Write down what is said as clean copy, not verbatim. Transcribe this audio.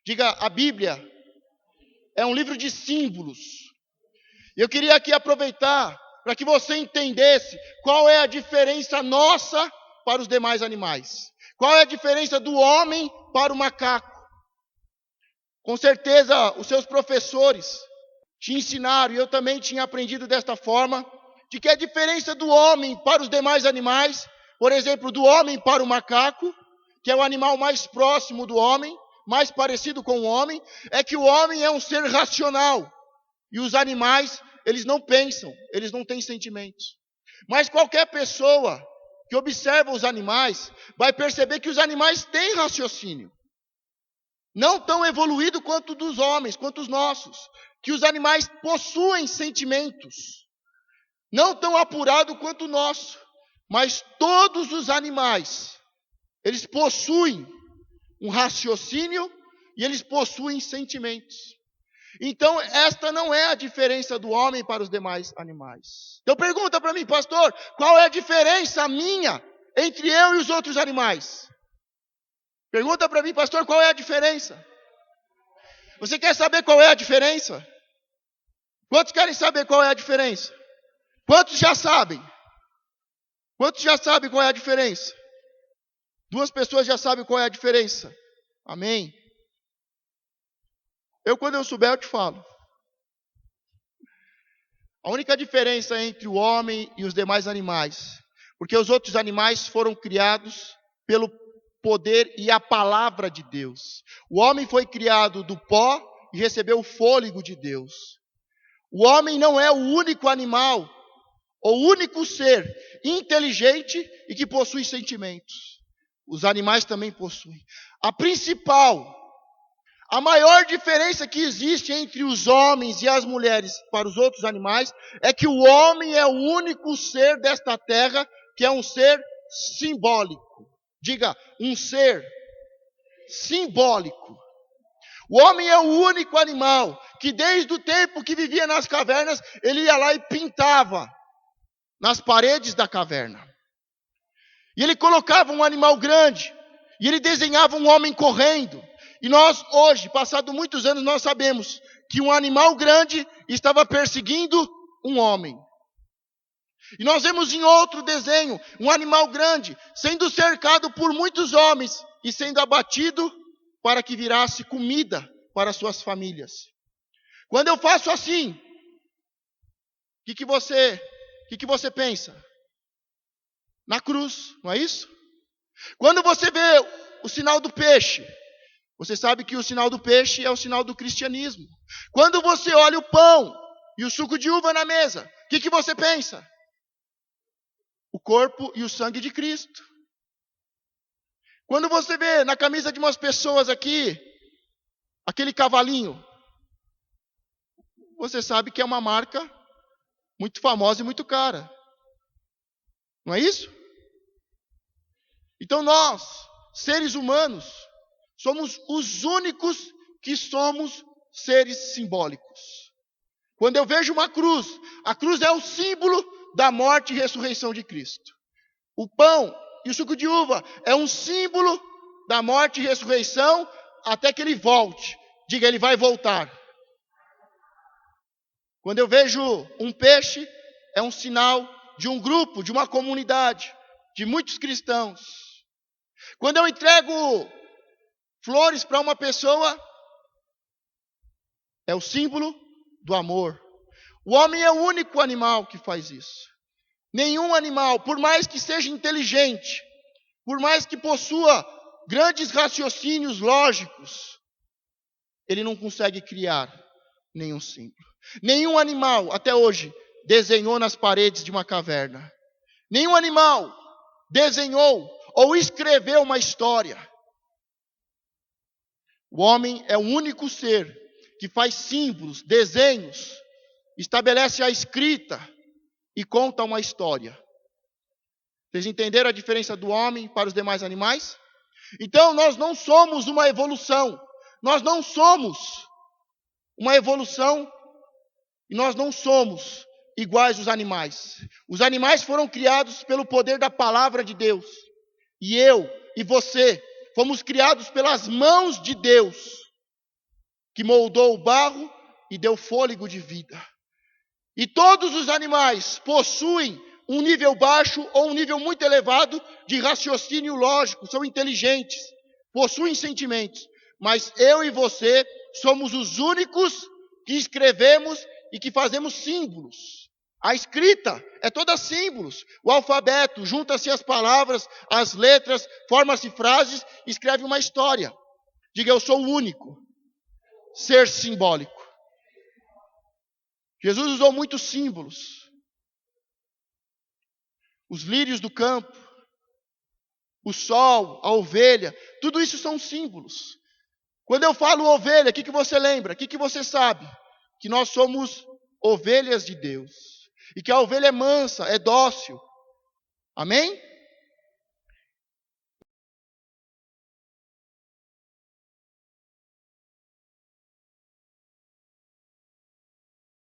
Diga, a Bíblia é um livro de símbolos. Eu queria aqui aproveitar para que você entendesse qual é a diferença nossa para os demais animais. Qual é a diferença do homem para o macaco? Com certeza os seus professores te ensinaram, e eu também tinha aprendido desta forma, de que a diferença do homem para os demais animais, por exemplo, do homem para o macaco, que é o animal mais próximo do homem, mais parecido com o homem, é que o homem é um ser racional. E os animais, eles não pensam, eles não têm sentimentos. Mas qualquer pessoa que observa os animais, vai perceber que os animais têm raciocínio. Não tão evoluído quanto dos homens, quanto os nossos. Que os animais possuem sentimentos. Não tão apurado quanto o nosso. Mas todos os animais, eles possuem um raciocínio e eles possuem sentimentos. Então, esta não é a diferença do homem para os demais animais. Então, pergunta para mim, pastor, qual é a diferença minha entre eu e os outros animais? Pergunta para mim, pastor, qual é a diferença? Você quer saber qual é a diferença? Quantos querem saber qual é a diferença? Quantos já sabem? Quantos já sabem qual é a diferença? 2 pessoas já sabem qual é a diferença. Amém? Quando eu souber, eu te falo. A única diferença entre o homem e os demais animais, porque os outros animais foram criados pelo poder e a palavra de Deus. O homem foi criado do pó e recebeu o fôlego de Deus. O homem não é o único animal, ou único ser inteligente e que possui sentimentos. Os animais também possuem. A maior diferença que existe entre os homens e as mulheres para os outros animais é que o homem é o único ser desta terra que é um ser simbólico. Diga, um ser simbólico. O homem é o único animal que desde o tempo que vivia nas cavernas, ele ia lá e pintava nas paredes da caverna. E ele colocava um animal grande, e ele desenhava um homem correndo. E nós hoje, passado muitos anos, nós sabemos que um animal grande estava perseguindo um homem. E nós vemos em outro desenho, um animal grande sendo cercado por muitos homens e sendo abatido para que virasse comida para suas famílias. Quando eu faço assim, o que você pensa? Na cruz, não é isso? Quando você vê o sinal do peixe, você sabe que o sinal do peixe é o sinal do cristianismo. Quando você olha o pão e o suco de uva na mesa, o que você pensa? O corpo e o sangue de Cristo. Quando você vê na camisa de umas pessoas aqui, aquele cavalinho, você sabe que é uma marca muito famosa e muito cara. Não é isso? Então nós, seres humanos, somos os únicos que somos seres simbólicos. Quando eu vejo uma cruz, a cruz é o símbolo da morte e ressurreição de Cristo. O pão e o suco de uva é um símbolo da morte e ressurreição até que ele volte. Diga, ele vai voltar. Quando eu vejo um peixe, é um sinal de um grupo, de uma comunidade, de muitos cristãos. Quando eu entrego flores para uma pessoa, é o símbolo do amor. O homem é o único animal que faz isso. Nenhum animal, por mais que seja inteligente, por mais que possua grandes raciocínios lógicos, ele não consegue criar nenhum símbolo. Nenhum animal, até hoje, desenhou nas paredes de uma caverna. Nenhum animal desenhou ou escreveu uma história. O homem é o único ser que faz símbolos, desenhos, estabelece a escrita e conta uma história. Vocês entenderam a diferença do homem para os demais animais? Então nós não somos uma evolução. Nós não somos uma evolução e nós não somos iguais aos animais. Os animais foram criados pelo poder da palavra de Deus. E eu e você fomos criados pelas mãos de Deus. que moldou o barro e deu fôlego de vida. E todos os animais possuem um nível baixo ou um nível muito elevado de raciocínio lógico, são inteligentes, possuem sentimentos. Mas eu e você somos os únicos que escrevemos e que fazemos símbolos. A escrita é toda símbolos. O alfabeto, junta-se as palavras, as letras, forma-se frases, escreve uma história. Diga, eu sou o único ser simbólico. Jesus usou muitos símbolos. Os lírios do campo, o sol, a ovelha, tudo isso são símbolos. Quando eu falo ovelha, o que você lembra? O que você sabe? Que nós somos ovelhas de Deus. E que a ovelha é mansa, é dócil. Amém?